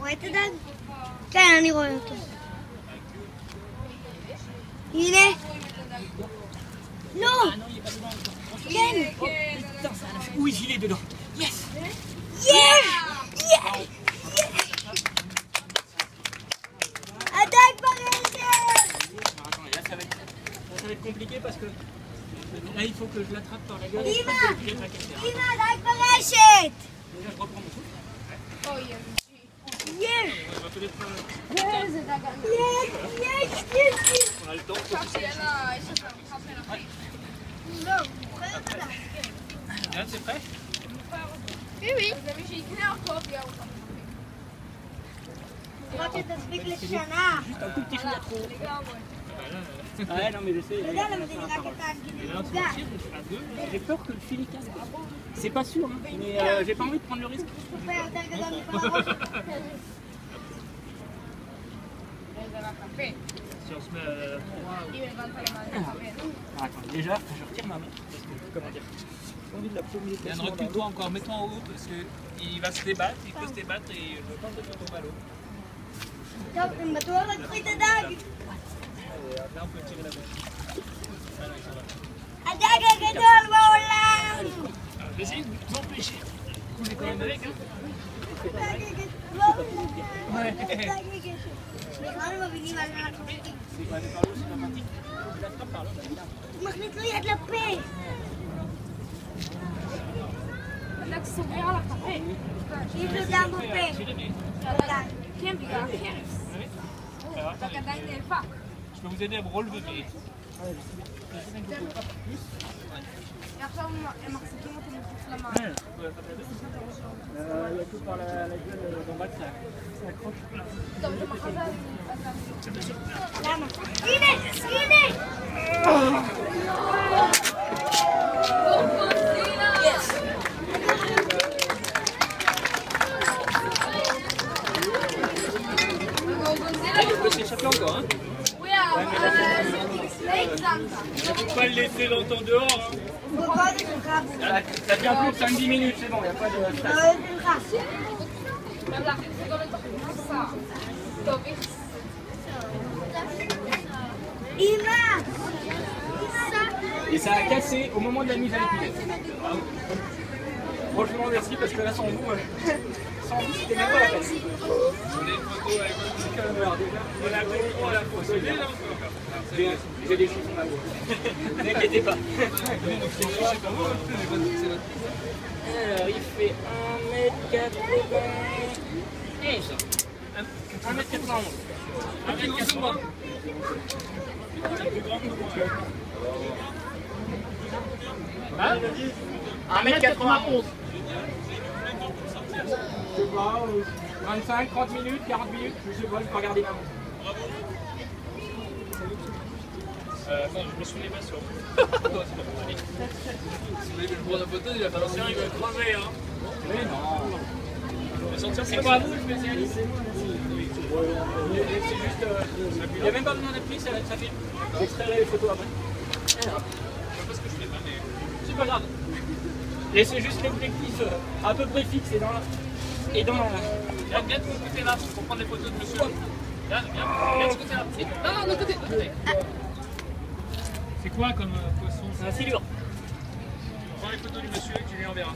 Wait dan. Kaya ni Roy. Il est. Non. Ken. Oui, il est dedans. Yes. Yes. Yes. Attaque par Attendez, là ça va être compliqué parce que là il faut que je l'attrape par la gueule. Ima, attaque par Déjà je reprends mon souffle. Oh yes. Yes. On va peut-être Yes. on a le temps. Là c'est prêt? Oui, oui. Juste un tout petit fil à trop. Ouais, non mais je sais. J'ai peur que le fil casse. C'est pas sûr, hein, mais j'ai pas envie de prendre le risque. Si on se met attends, déjà, je retire ma main. Parce que, comment dire, j'ai envie de la paumer. Recule-toi encore, mets-toi en haut parce qu'il va se débattre, il peut se débattre et je pense que tu vas à l'eau. Là, on peut tirer la bouche. Vas-y, m'empêcher. On est quand même avec, hein. Ouais. Je mag niet lihat lebih. Itu dan lebih. Je peux vous aider à vous relever. Mais... Il y a tout par la gueule d'en bas, ça accroche. Il peut s'échapper encore, hein. Il ne faut pas le laisser longtemps dehors. Hein. Ça tient plus de 5-10 minutes, c'est bon, il n'y a pas de stress. Et ça a cassé au moment de la mise à l'équilibre. Franchement, merci parce que là, sans vous, c'était même pas la peine. J'ai des chiffres là. Ne inquiétez pas. Alors, il fait 1m91. 1m91. 1m91. 1m91. 25, 30 minutes, 40 minutes, je sais pas, je peux regarder ma montre. Attends, je me souviens pas sur. Si vous voulez le prendre en photo, il va falloir il va crever, hein. Mais non. C'est quoi à vous le spécialiste? C'est juste. Il n'y a même pas besoin d'appuyer, ça filme. J'extrairai les photos après. Je sais pas ce que je fais pas, mais. C'est pas grave. Laissez juste l'objectif à peu près fixe et dans la. Et dans la. Viens de mon côté là, pour prendre les photos de monsieur. Viens de ce côté là. Non, de l'autre côté. C'est quoi comme poisson? C'est un silure. Prends les photos du monsieur et tu lui enverras.